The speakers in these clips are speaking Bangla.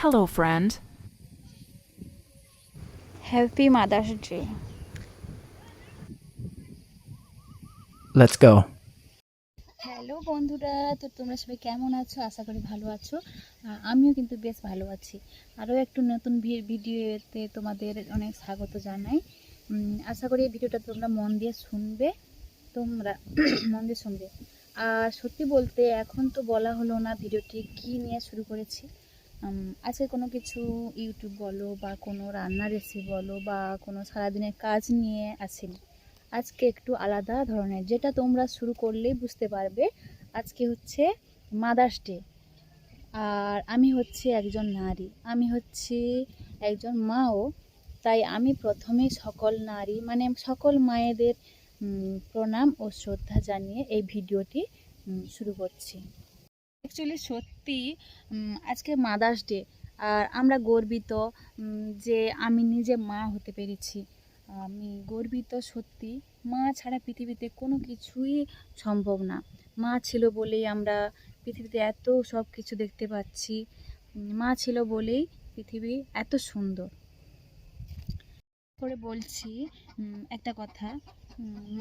Hello, friend. Happy mother's day. Let's go. Hello বন্ধুরা, তো তোমরা সবাই কেমন আছো? আশা করি ভালো আছো। আমিও কিন্তু বেশ ভালো আছি। আরও একটু নতুন ভিডিওতে তোমাদের অনেক স্বাগত জানাই। আশা করি এই ভিডিওটা তোমরা মন দিয়ে শুনবে। তোমরা মন দিয়ে শুনবে। আর সত্যি বলতে এখন তো বলা হলো না ভিডিওটি কী নিয়ে শুরু করেছি। আজকে কোনো কিছু ইউটিউব বলো বা কোনো রান্নার রেসিপি বলো বা কোনো সারাদিনের কাজ নিয়ে আসিনি। আজকে একটু আলাদা ধরনের, যেটা তোমরা শুরু করলেই বুঝতে পারবে। আজকে হচ্ছে মাদার্স ডে। আর আমি হচ্ছে একজন নারী, আমি হচ্ছে একজন মাও। তাই আমি প্রথমে সকল নারী মানে সকল মায়েদের প্রণাম ও শ্রদ্ধা জানিয়ে এই ভিডিওটি শুরু করছি। অ্যাকচুয়ালি সত্যি আজকে মাদার্স ডে, আর আমরা গর্বিত যে আমি নিজে মা হতে পেরেছি। আমি গর্বিত সত্যি। মা ছাড়া পৃথিবীতে কোনো কিছুই সম্ভব না। মা ছিল বলেই আমরা পৃথিবীতে এত সব কিছু দেখতে পাচ্ছি। মা ছিল বলেই পৃথিবী এত সুন্দর। করে বলছি একটা কথা,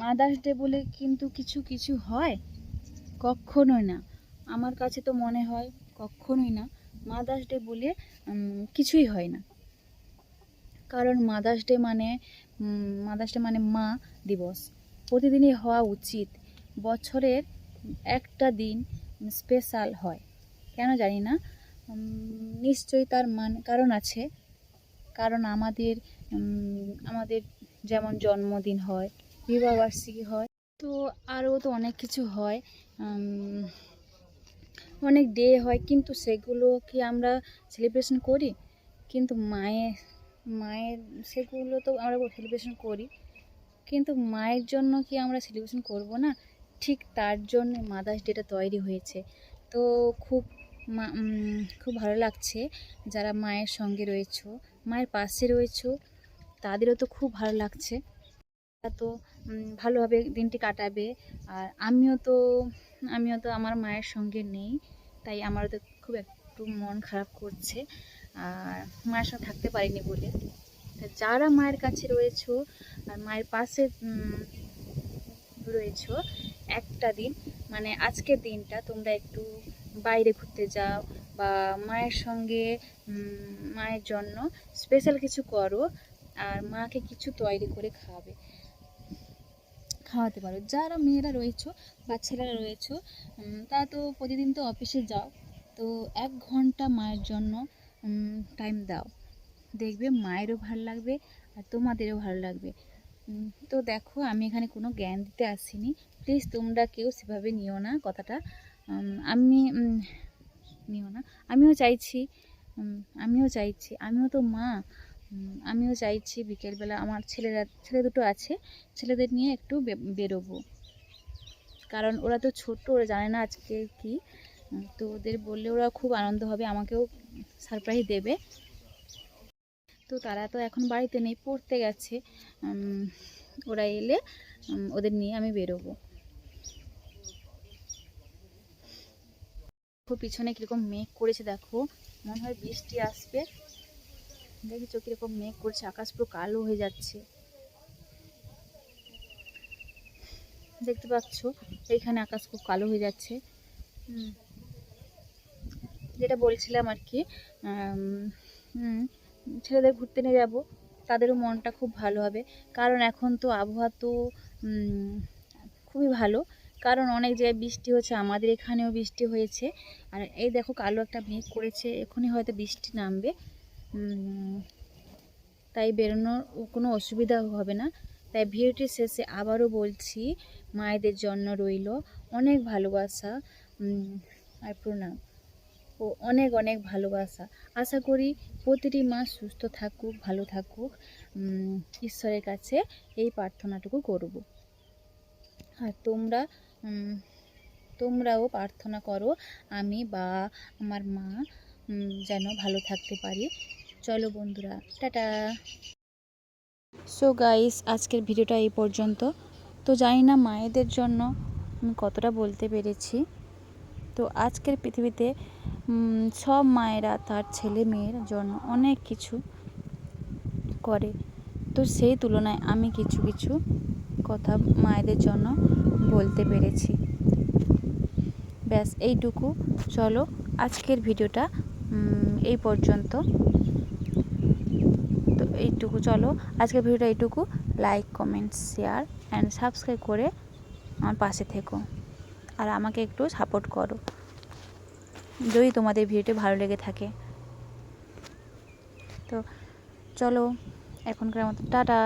মাদার্স ডে বলে কিন্তু কিছু কিছু হয়? কখনোই না। আমার কাছে তো মনে হয় কখনোই না। মাদার্স ডে বলে কিছুই হয় না। কারণ মাদার্স ডে মানে মা দিবস প্রতিদিনই হওয়া উচিত। বছরের একটা দিন স্পেশাল হয়, কেন জানি না। নিশ্চয়ই তার কারণ আছে। কারণ আমাদের যেমন জন্মদিন হয়, বিবাহবার্ষিকী হয়, তো আরও তো অনেক কিছু হয়, অনেক ডে হয়, কিন্তু সেগুলো কি আমরা সেলিব্রেশন করি? কিন্তু মায়ের সেগুলো তো আমরা সেলিব্রেশন করি, কিন্তু মায়ের জন্য কি আমরা সেলিব্রেশন করব না? ঠিক তার জন্য মাদার্স ডেটা তৈরি হয়েছে। তো খুব ভালো লাগছে যারা মায়ের সঙ্গে রয়েছো, মায়ের পাশে রয়েছো, তাদেরও তো খুব ভালো লাগছে। তো ভালোভাবে দিনটি কাটাবে। আর আমিও তো আমার মায়ের সঙ্গে নেই, তাই আমারও তো খুব একটু মন খারাপ করছে, আর মায়ের সঙ্গে থাকতে পারিনি বলে। তা যারা মায়ের কাছে রয়েছো আর মায়ের পাশে রয়েছো, একটা দিন মানে আজকের দিনটা তোমরা একটু বাইরে ঘুরতে যাও বা মায়ের সঙ্গে মায়ের জন্য স্পেশাল কিছু করো, আর মাকে কিছু তৈরি করে খাওয়াতে পারো। যারা মেয়েরা রয়েছো বা ছেলেরা রয়েছো, তারা তো প্রতিদিন তো অফিসে যাও, তো 1 ঘন্টা মায়ের জন্য টাইম দাও, দেখবে মায়েরও ভালো লাগবে আর তোমাদেরও ভালো লাগবে। তো দেখো, আমি এখানে কোনো জ্ঞান দিতে আসিনি, প্লিজ তোমরা কেউ সেভাবে নিও না কথাটা। আমি নিও না। আমিও চাইছি আমিও তো মা। আমিও চাইছি বিকেলবেলা আমার ছেলে দুটো আছে, ছেলেদের নিয়ে একটু বেরোবো। কারণ ওরা তো ছোট, ওরা জানে না আজকে কি। তো ওদের বললে ওরা খুব আনন্দ হবে, আমাকেও সারপ্রাইজ দেবে। তো তারা তো এখন বাড়িতে নেই, পড়তে গেছে। ওরা এলে ওদের নিয়ে আমি বেরোবো। খুব পিছনে কীরকম মেঘ করেছে দেখো, মনে হয় বৃষ্টি আসবে। দেখেছো কীরকম মেঘ করছে, আকাশ পুরো কালো হয়ে যাচ্ছে, দেখতে পাচ্ছ? এইখানে আকাশ খুব কালো হয়ে যাচ্ছে। যেটা বলছিলাম আর কি, ছেলেদের ঘুরতে নিয়ে যাব, তাদেরও মনটা খুব ভালো হবে। কারণ এখন তো আবহাওয়া তো খুবই ভালো, কারণ অনেক জায়গায় বৃষ্টি হচ্ছে, আমাদের এখানেও বৃষ্টি হয়েছে। আর এই দেখো কালো একটা মেঘ করেছে, এখনই হয়তো বৃষ্টি নামবে। তাই বেরোনোর কোনো অসুবিধা হবে না। তাই ভিডিওটির শেষে আবারও বলছি, মায়েদের জন্য রইল অনেক ভালোবাসা আর প্রণাম ও অনেক অনেক ভালোবাসা। আশা করি প্রতিটি মা সুস্থ থাকুক, ভালো থাকুক, ঈশ্বরের কাছে এই প্রার্থনাটুকু করব। আর তোমরাও প্রার্থনা করো আমি বা আমার মা যেন ভালো থাকতে পারি। চলো বন্ধুরা, টাটা। সো গাইস, আজকের ভিডিওটা এই পর্যন্ত। তো জানি না মায়েদের জন্য আমি কতটা বলতে পেরেছি। তো আজকের পৃথিবীতে সব মায়েরা তার ছেলে মেয়ের জন্য অনেক কিছু করে, তো সেই তুলনায় আমি কিছু কিছু কথা মায়েদের জন্য বলতে পেরেছি। ব্যাস এইটুকু। চলো আজকের ভিডিওটা এই পর্যন্ত। তো এইটুকু, চলো আজকের ভিডিওটা এইটুকু। Like, comment, share and subscribe করে আমার পাশে থেকো আর আমাকে একটু সাপোর্ট করো যদি তোমাদের ভিডিওটি ভালো লেগে থাকে। তো চলো এখনকার মতো টাটা।